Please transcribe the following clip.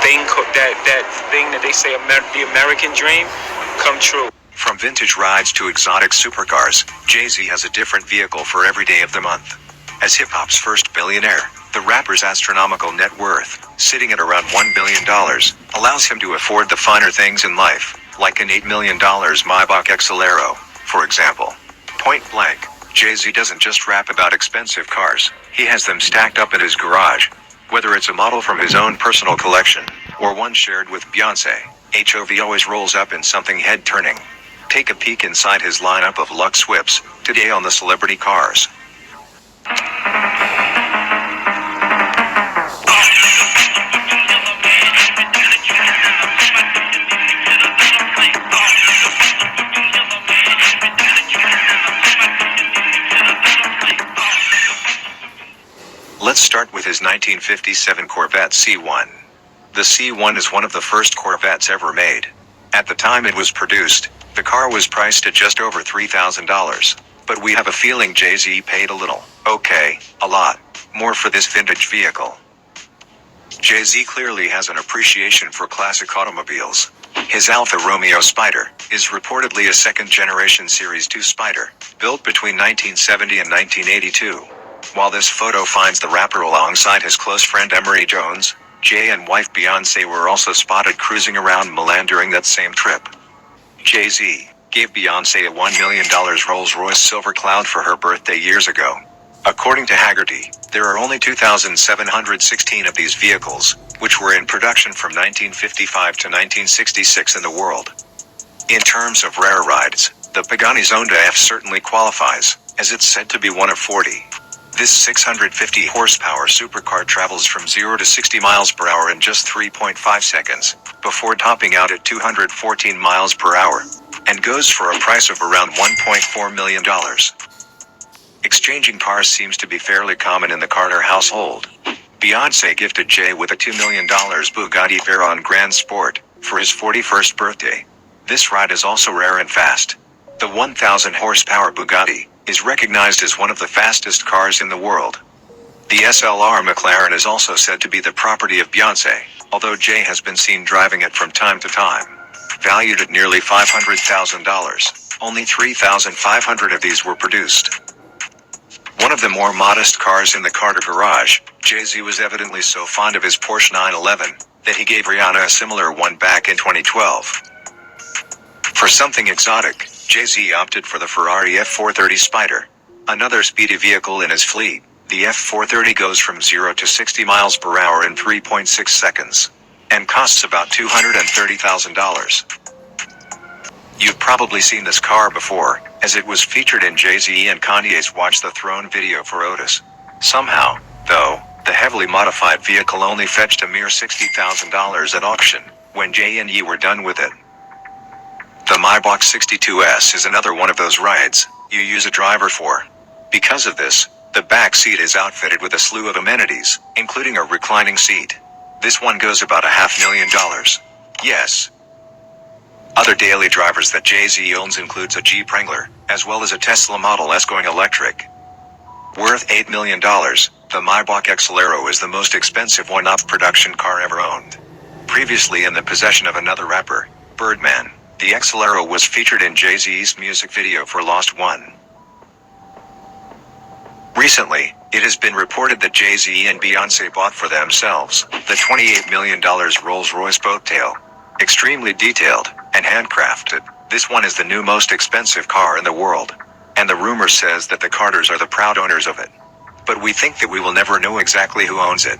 thing that they say the American dream come true. From vintage rides to exotic supercars, Jay-Z has a different vehicle for every day of the month. As hip-hop's first billionaire, the rapper's astronomical net worth, sitting at around $1 billion, allows him to afford the finer things in life, like an $8 million Maybach Exelero, for example. Point blank, Jay-Z doesn't just rap about expensive cars, he has them stacked up in his garage. Whether it's a model from his own personal collection, or one shared with Beyoncé, HOV always rolls up in something head-turning. Take a peek inside his lineup of Lux whips, today on the Celebrity Cars. Let's start with his 1957 Corvette C1. The C1 is one of the first Corvettes ever made. At the time it was produced, the car was priced at just over $3,000. But we have a feeling Jay-Z paid a little, okay, a lot, more for this vintage vehicle. Jay-Z clearly has an appreciation for classic automobiles. His Alfa Romeo Spider is reportedly a second-generation Series 2 Spider, built between 1970 and 1982. While this photo finds the rapper alongside his close friend Emery Jones, Jay and wife Beyoncé were also spotted cruising around Milan during that same trip. Jay-Z gave Beyoncé a $1 million Rolls-Royce Silver Cloud for her birthday years ago. According to Haggerty, there are only 2,716 of these vehicles, which were in production from 1955 to 1966 in the world. In terms of rare rides, the Pagani Zonda F certainly qualifies, as it's said to be one of 40. This 650 horsepower supercar travels from 0 to 60 miles per hour in just 3.5 seconds, before topping out at 214 miles per hour, and goes for a price of around $1.4 million. Exchanging cars seems to be fairly common in the Carter household. Beyoncé gifted Jay with a $2 million Bugatti Veyron Grand Sport for his 41st birthday. This ride is also rare and fast. The 1,000 horsepower Bugatti is recognized as one of the fastest cars in the world. The SLR McLaren is also said to be the property of Beyoncé, although Jay has been seen driving it from time to time. Valued at nearly $500,000, only 3,500 of these were produced. One of the more modest cars in the Carter garage, Jay-Z was evidently so fond of his Porsche 911 that he gave Rihanna a similar one back in 2012. For something exotic, Jay-Z opted for the Ferrari F430 Spider, another speedy vehicle in his fleet. The F430 goes from 0 to 60 miles per hour in 3.6 seconds, and costs about $230,000. You've probably seen this car before, as it was featured in Jay-Z and Kanye's Watch the Throne video for Otis. Somehow, though, the heavily modified vehicle only fetched a mere $60,000 at auction, when Jay and Ye were done with it. The Maybach 62S is another one of those rides you use a driver for. Because of this, the back seat is outfitted with a slew of amenities, including a reclining seat. This one goes about $500,000. Yes. Other daily drivers that Jay-Z owns includes a Jeep Wrangler, as well as a Tesla Model S going electric. Worth $8 million, the Maybach Exelero is the most expensive one-off production car ever owned. Previously in the possession of another rapper, Birdman, the Exelero was featured in Jay-Z's music video for Lost One. Recently, it has been reported that Jay-Z and Beyoncé bought for themselves the $28 million Rolls-Royce Boattail. Extremely detailed and handcrafted, this one is the new most expensive car in the world. And the rumor says that the Carters are the proud owners of it. But we think that we will never know exactly who owns it.